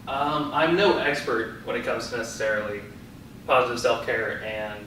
I'm no expert when it comes to necessarily positive self-care and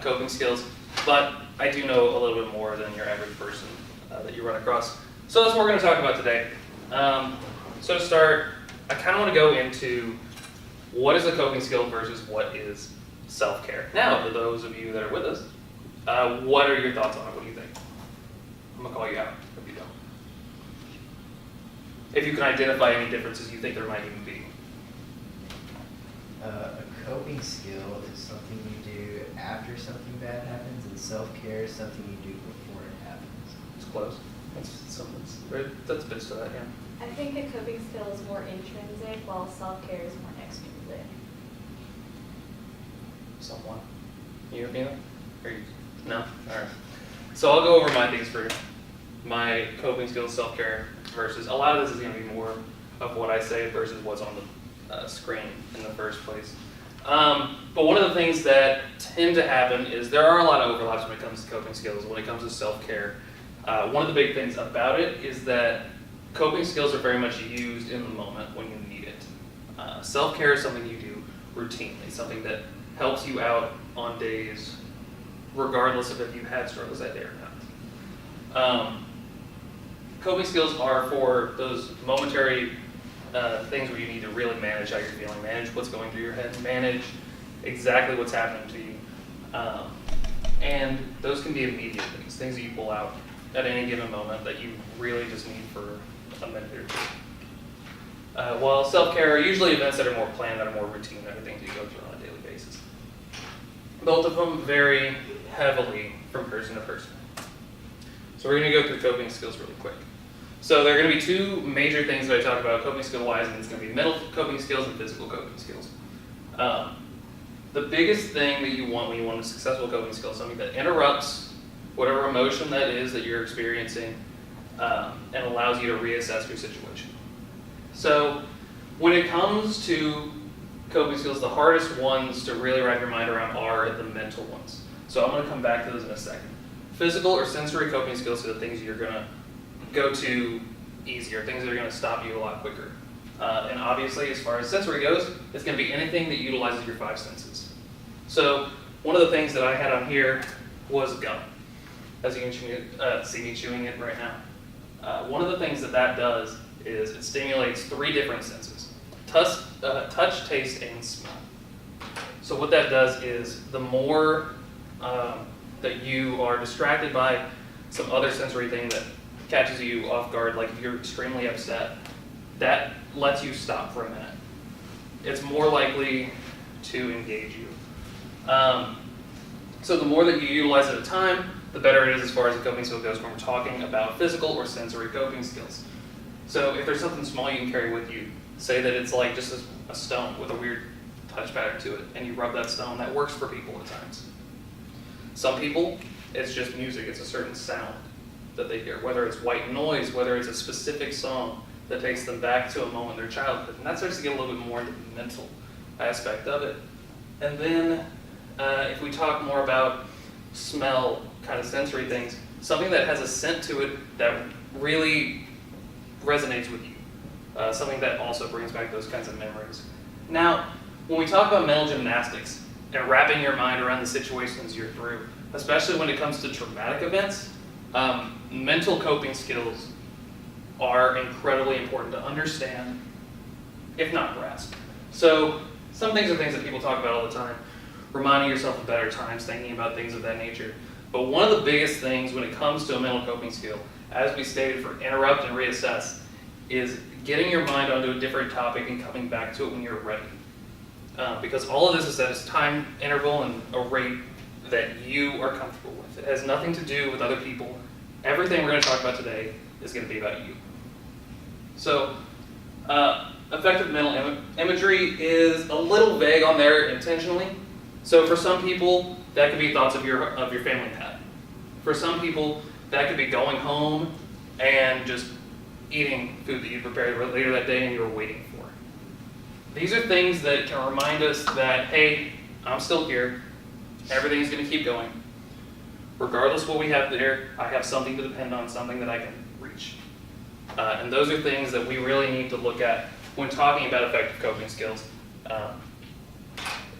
coping skills, but I do know a little bit more than your average person that you run across. So that's what we're going to talk about today. So to start, I kind of want to go into what is a coping skill versus what is self-care. Now, for those of you that are with us, what are your thoughts on it? What do you think? I'm going to call you out if you don't. If you can identify any differences you think there might even be. A coping skill is something you do after something bad happens, and self-care is something you do before it happens. It's close. That's bits to that, yeah. I think the coping skill is more intrinsic, while self-care is more extrinsic. Someone. You, Nina? Or you? No? Alright. So I'll go over my things for my coping skills, self-care, versus a lot of this is going to be more of what I say versus what's on the screen in the first place. But one of the things that tend to happen is there are a lot of overlaps when it comes to coping skills, when it comes to self-care. One of the big things about it is that coping skills are very much used in the moment when you need it. Self-care is something you do routinely, something that helps you out on days regardless of if you had struggles that day or not. Coping skills are for those momentary things where you need to really manage how you're feeling, manage what's going through your head, manage exactly what's happening to you. And those can be immediate things that you pull out at any given moment that you really just need for a minute or two. While self-care are usually events that are more planned, that are more routine, that are things you go through on a daily basis. Both of them vary heavily from person to person. So we're going to go through coping skills really quick. So there are going to be two major things that I talk about coping skill-wise, and it's going to be mental coping skills and physical coping skills. The biggest thing that you want when you want a successful coping skill is something that interrupts whatever emotion that is that you're experiencing and allows you to reassess your situation. So when it comes to coping skills, the hardest ones to really wrap your mind around are the mental ones. So I'm going to come back to those in a second. Physical or sensory coping skills are the things you're going to go to easier, things that are going to stop you a lot quicker. And obviously, as far as sensory goes, it's going to be anything that utilizes your five senses. So one of the things that I had on here was gum, as you can see me chewing it right now. One of the things that does is it stimulates three different senses: touch, taste, and smell. So what that does is the more that you are distracted by some other sensory thing that catches you off guard, like if you're extremely upset, that lets you stop for a minute. It's more likely to engage you. So the more that you utilize at a time, the better it is as far as the coping skill goes when we're talking about physical or sensory coping skills. So if there's something small you can carry with you, say that it's like just a stone with a weird touch pattern to it, and you rub that stone, that works for people at times. Some people, it's just music, it's a certain sound that they hear, whether it's white noise, whether it's a specific song that takes them back to a moment in their childhood. And that starts to get a little bit more into the mental aspect of it. And then if we talk more about smell, kind of sensory things, something that has a scent to it that really resonates with you. Something that also brings back those kinds of memories. Now, when we talk about mental gymnastics and wrapping your mind around the situations you're through, especially when it comes to traumatic events, mental coping skills are incredibly important to understand, if not grasp. So some things are things that people talk about all the time, reminding yourself of better times, thinking about things of that nature. But one of the biggest things when it comes to a mental coping skill, as we stated for interrupt and reassess, is getting your mind onto a different topic and coming back to it when you're ready. Because all of this is at a time interval and a rate that you are comfortable with. It has nothing to do with other people. Everything we're going to talk about today is going to be about you. So, effective mental imagery is a little vague on there intentionally. So for some people, that could be thoughts of your family pet. For some people, that could be going home and just eating food that you prepared later that day and you were waiting for. These are things that can remind us that, hey, I'm still here. Everything's going to keep going. Regardless of what we have there, I have something to depend on, something that I can reach. And those are things that we really need to look at when talking about effective coping skills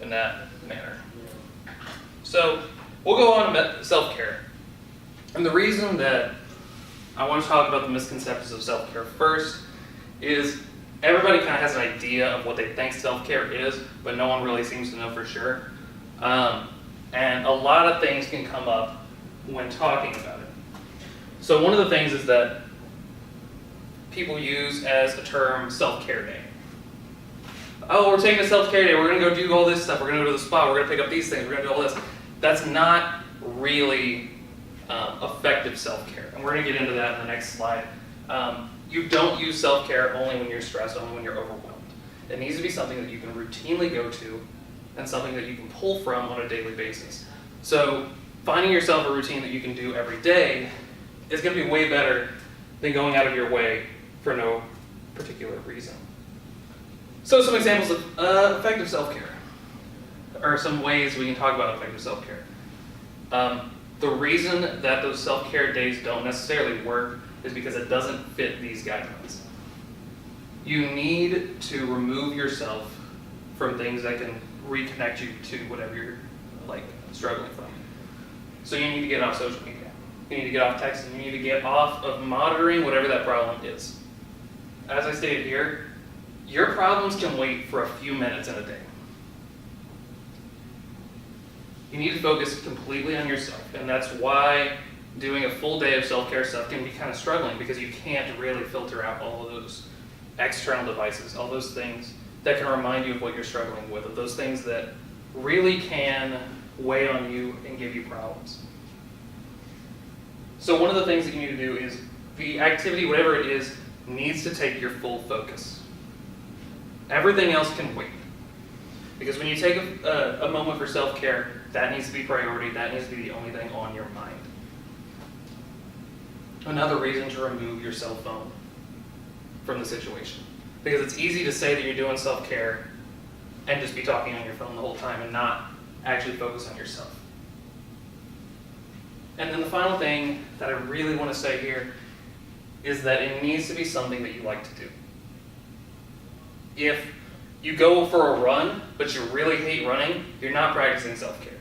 in that manner. So we'll go on to self-care. And the reason that I want to talk about the misconceptions of self-care first is everybody kind of has an idea of what they think self-care is, but no one really seems to know for sure. And a lot of things can come up when talking about it. So one of the things is that people use as a term self-care day. Oh, we're taking a self-care day, we're going to go do all this stuff, we're going to go to the spa, we're going to pick up these things, we're going to do all this. That's not really effective self-care, and we're going to get into that in the next slide. You don't use self-care only when you're stressed, only when you're overwhelmed. It needs to be something that you can routinely go to and something that you can pull from on a daily basis. So finding yourself a routine that you can do every day is going to be way better than going out of your way for no particular reason. So some examples of effective self-care, or some ways we can talk about effective self-care. The reason that those self-care days don't necessarily work is because it doesn't fit these guidelines. You need to remove yourself from things that can reconnect you to whatever you're struggling from. So you need to get off social media. You need to get off texting. You need to get off of monitoring whatever that problem is. As I stated here, your problems can wait for a few minutes in a day. You need to focus completely on yourself, and that's why doing a full day of self-care stuff can be kind of struggling, because you can't really filter out all of those external devices, all those things that can remind you of what you're struggling with, of those things that really can weigh on you and give you problems. So one of the things that you need to do is the activity, whatever it is, needs to take your full focus. Everything else can wait. Because when you take a moment for self-care, that needs to be priority, that needs to be the only thing on your mind. Another reason to remove your cell phone from the situation. Because it's easy to say that you're doing self-care and just be talking on your phone the whole time and not actually focus on yourself. And then the final thing that I really want to say here is that it needs to be something that you like to do. If you go for a run, but you really hate running, you're not practicing self-care.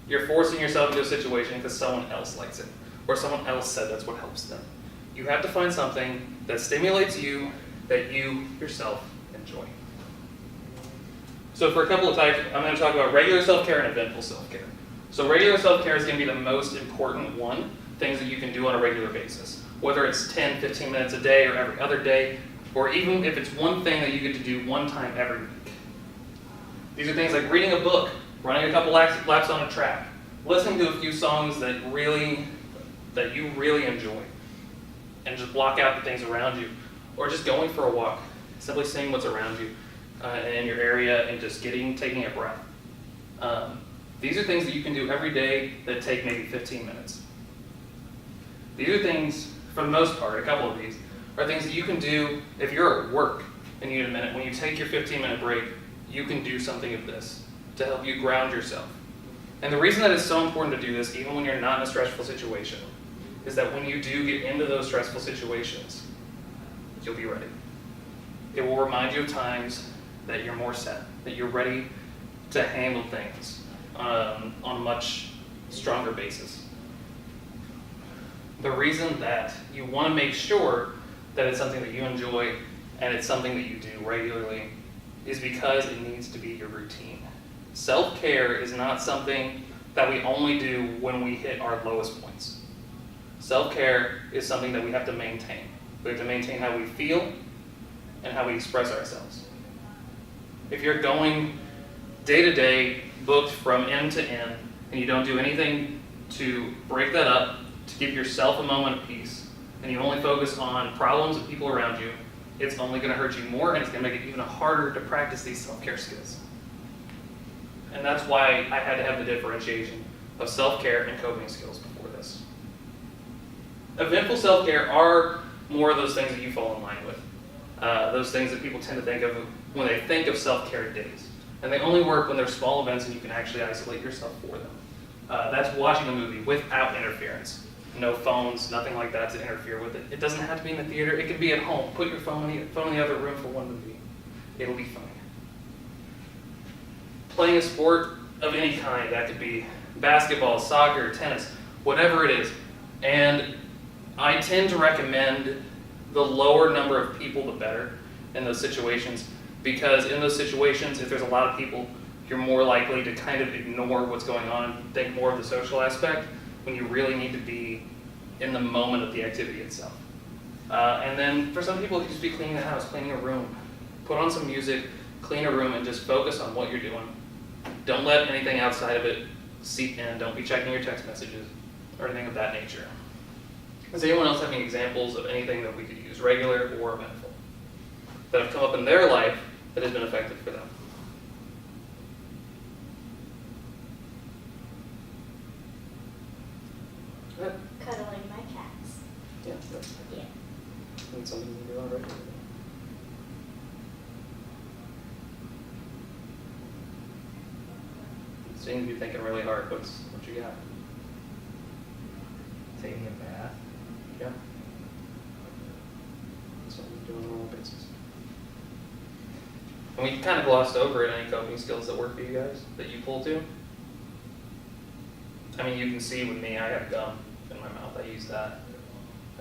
You're forcing yourself into a situation because someone else likes it, or someone else said that's what helps them. You have to find something that stimulates you, that you yourself enjoy. So for a couple of types, I'm going to talk about regular self-care and eventful self-care. So regular self-care is going to be the most important one, things that you can do on a regular basis. Whether it's 10, 15 minutes a day or every other day, or even if it's one thing that you get to do one time every week. These are things like reading a book, running a couple laps on a track, listening to a few songs that you really enjoy, and just block out the things around you, or just going for a walk, simply seeing what's around you in your area and just taking a breath. These are things that you can do every day that take maybe 15 minutes. These are things, for the most part, a couple of these, are things that you can do if you're at work and you need a minute. When you take your 15-minute break, you can do something of this to help you ground yourself. And the reason that it's so important to do this, even when you're not in a stressful situation, is that when you do get into those stressful situations, you'll be ready. It will remind you of times that you're more set, that you're ready to handle things on a much stronger basis. The reason that you want to make sure that it's something that you enjoy and it's something that you do regularly is because it needs to be your routine. Self-care is not something that we only do when we hit our lowest points. Self-care is something that we have to maintain. We have to maintain how we feel and how we express ourselves. If you're going day to day, booked from end to end, and you don't do anything to break that up, to give yourself a moment of peace, and you only focus on problems and people around you, it's only going to hurt you more, and it's going to make it even harder to practice these self-care skills. And that's why I had to have the differentiation of self-care and coping skills before this. Eventful self-care are more of those things that you fall in line with. Those things that people tend to think of when they think of self-care days. And they only work when there's small events and you can actually isolate yourself for them. That's watching a movie without interference. No phones, nothing like that to interfere with it. It doesn't have to be in the theater. It can be at home. Put your phone in the other room for one movie. It'll be fine. Playing a sport of any kind, that could be basketball, soccer, tennis, whatever it is. And I tend to recommend the lower number of people, the better in those situations, because in those situations, if there's a lot of people, you're more likely to kind of ignore what's going on, think more of the social aspect, when you really need to be in the moment of the activity itself. And then for some people, it could just be cleaning the house, cleaning a room. Put on some music, clean a room, and just focus on what you're doing. Don't let anything outside of it seep in. Don't be checking your text messages or anything of that nature. Does anyone else have any examples of anything that we could use, regular or eventful, that have come up in their life that has been effective for them? Go ahead. Cuddling my cats. Yeah, that's Yeah. something you do already. Seem to be thinking really hard. What you got? Taking a bath. Yeah. That's what we do on a normal basis. And we kind of glossed over it. Any coping skills that work for you guys that you pull to? I mean, you can see with me, I have gum in my mouth. I use that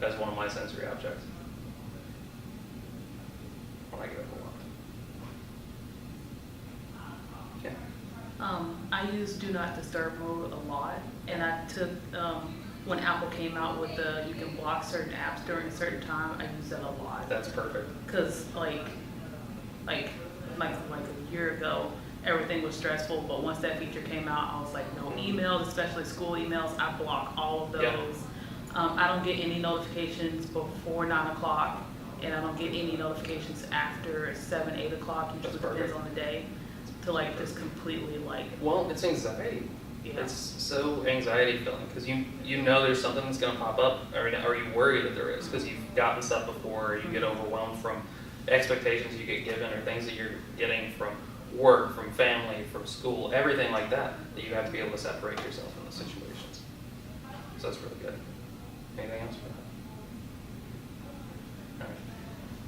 as one of my sensory objects when I get overwhelmed. Yeah. I use do not disturb mode a lot, and I took, when Apple came out with you can block certain apps during a certain time, I use that a lot. That's perfect. Cause like a year ago, everything was stressful, but once that feature came out, I was like, no emails, especially school emails, I block all of those. Yeah. I don't get any notifications before 9 o'clock, and I don't get any notifications after 7, 8 o'clock, That's usually depends perfect. on the day, to like just completely like, Well, it's anxiety. yeah. It's so anxiety filling because you know there's something that's going to pop up, or you worry that there is because you've gotten stuff before, or you get overwhelmed from expectations you get given, or things that you're getting from work, from family, from school, everything like that. That you have to be able to separate yourself from those situations. So that's really good. Anything else for that? All right.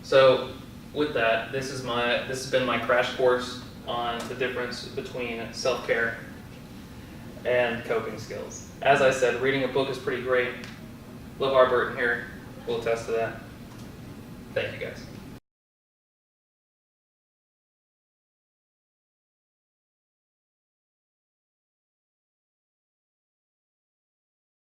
So with that, this has been my crash course on the difference between self-care and coping skills. As I said, reading a book is pretty great. LeVar Burton here will attest to that. Thank you guys.